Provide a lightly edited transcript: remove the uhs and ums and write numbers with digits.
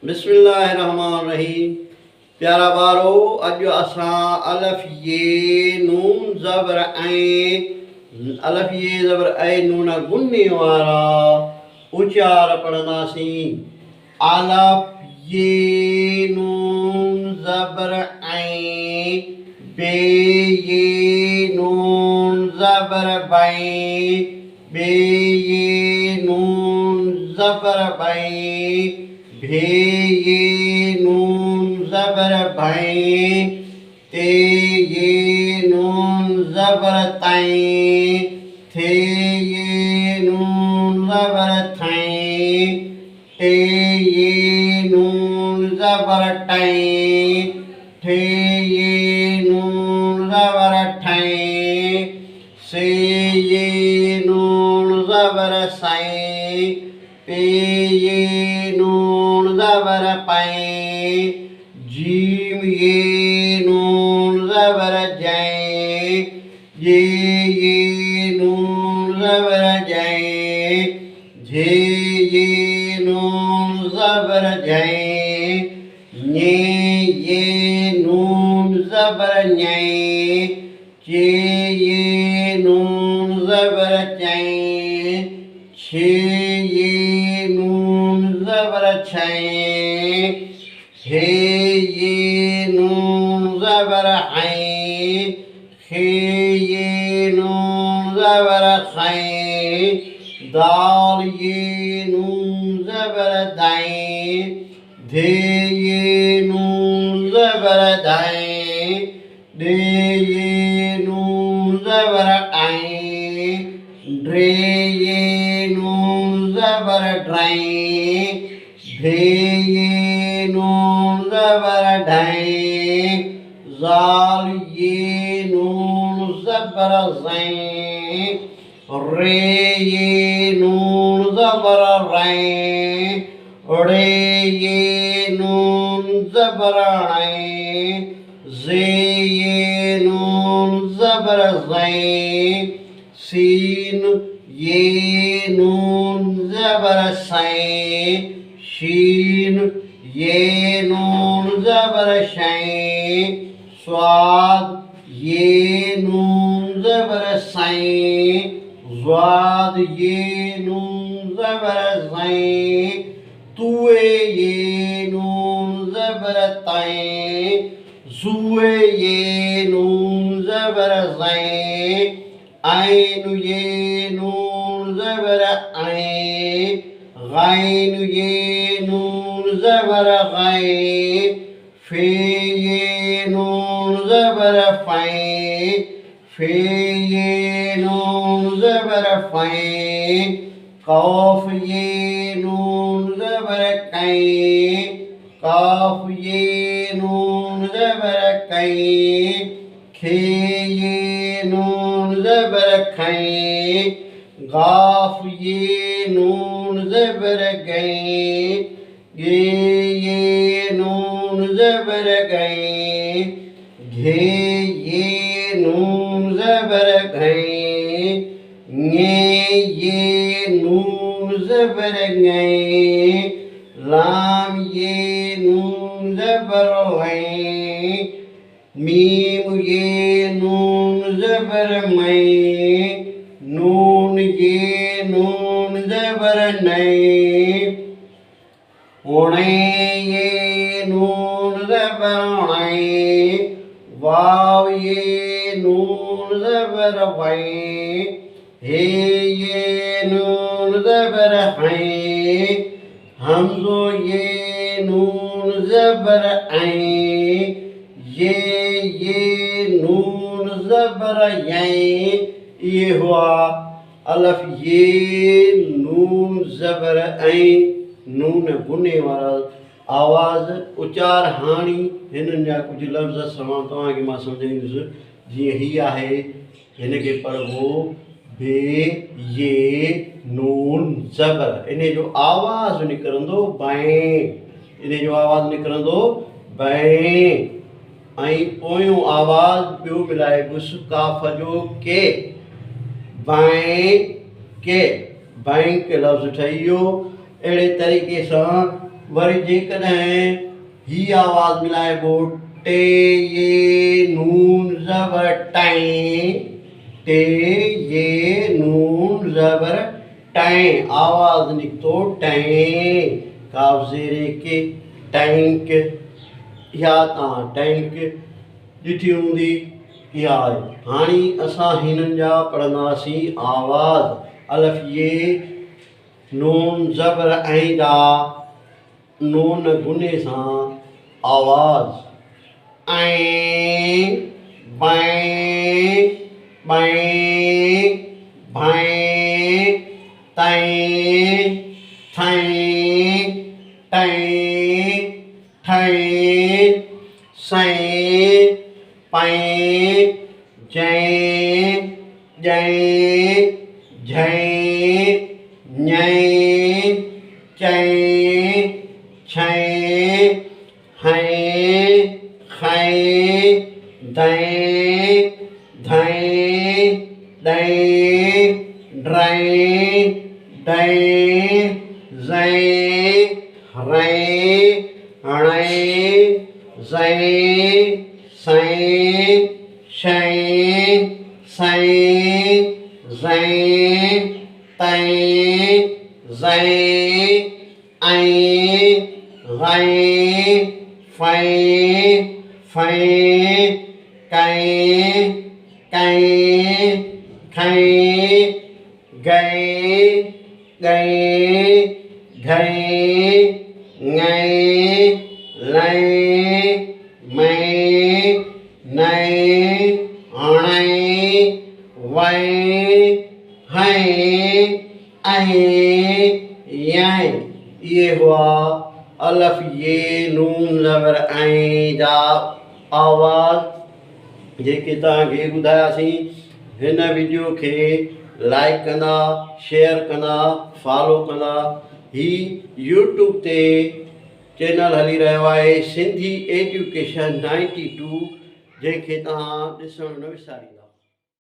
बिस्मिल्लाहिर्रहमानिर्रहीम। प्यारा बारो अज असां अलफ ये नून ज़बर ऐं अलफ ये ज़बर ऐं नून गुन्ने वारा उचार पढ़ंदासीं। अलफ ये नून ज़बर ऐं बे ये नून ज़बर बैं बे ये नून ज़बर बैं भे ये नून ज़बर भैं ते ये नून ज़बर तैं थे ये नून ज़बर थैं ते ये नून ज़बर टैं ठे ये नून ज़बर ठैं से ये नून ज़बर सैं पे ये नून ज़बर पैं जीम ये नून ज़बर जैं ये नून ज़बर जैं झे ये नून ज़बर जैं ये नून ज़बर nyैं चे ये नून ज़बर चैं छे ये नून ज़बर छैं हे ये नून ज़बर ऐं खे ये नून ज़बर खैं दाल ये नून ज़बर दैं धे ये नून ज़बर दैं दे ये नून ज़बर ऐं ड्रे ये नून ज़बर ड्रैं ढे ये नून ज़बर ढैं ज़ाल ये नून ज़बर ज़ैं रे ये नून ज़बर रैं रे ये नून ज़बर ऐं ज़े ये नून ज़बर ज़ैं सीन ये नून ज़बर सैं शीन ये नून ज़बर शैं स्वाद ये नून ज़बर सैं ज़्वाद ये नून ज़बर ज़ैं तुए ये नून ज़बर तैं ज़ुए ये नून ज़बर ज़ैं ऐन ये नून ज़बर ऐं गैन ये नून ज़बर गैं फे ये नून ज़बर फैं फे ये नून ज़बर फैं कौफ ये नून ज़बर कैं काफ ये नून ज़बर कैं खे ये नून ज़बर खैं गाफ ये नून ज़बर गैं गे ये नून ज़बर गैं घे ये नून ज़बर घैं ङे ये नून ज़बर ङैं लाम ये नून ज़बर लैं मीम ये नून ज़बर मैं नून ये नून ज़बर नैं उणैं ये नून ज़बर ऐं वाव ये नून ज़बर वैं हे ये नून ज़बर हैं हमज़ो ये नून ज़बर ऐं ये नून ज़बर यैं ये हुआ अलफ ये नून ज़बर ऐं नून गुने वारा आवाज़ उचार हाणी हिननि जा कुझु लफ़्ज़ सवां तव्हांखे मां सम्झाईंदुसि जीअं हीअ आहे हिन खे पढ़िबो बे ये नून ज़बर इन जो आवाज़ निकिरंदो बैं इन जो आवाज़ निकिरंदो बैं ऐं पोयों आवाज़ ॿियो मिलाइबुसि काफ़ जो के बैं के बैंक लफ़्ज़ ठही वियो अहिड़े तरीक़े सां वरी जेकॾहिं ही आवाज़ मिलाइबो टे ये नून ज़बर टाएं, टे ये नून ज़बर टाएं आवाज़ निकितो टाएं काफ़ ज़ेरे के टैंक या तव्हां टैंक ॾिठी हूंदी इहा आहे। हाणे असां हिननि जा पढ़ंदासीं आवाज़ अलफ़ ये नून ज़बर ऐं जा नून गुने सां आवाज़ ऐं बैं बैं भैं तैं थैं टैं ठैं सैं पैं जैं जैं झैं ñैं चैं छैं हैं खैं दैं धैं दैं ड्रैं दैं ज़ैं रैं णैं ज़ैं सैं शैं सैं ज़ैं तैं ज़ैं ऐं गैं फैं फैं कैं कैं खैं गैं गैं घैं ngैं लैं मैं नैं णैं वैं हैं ऐं यैं। ये हुआ अलफ़ ये नून ज़बर ऐं जा आवाज़ जेके तव्हांखे ॿुधायासीं। हिन वीडियो खे लाइक कंदा, शेयर कंदा, फॉलो कंदा। ही यूट्यूब ते चैनल हली रहियो आहे सिंधी एजुकेशन 92 जंहिंखे तव्हां ॾिसणु न विसारींदा।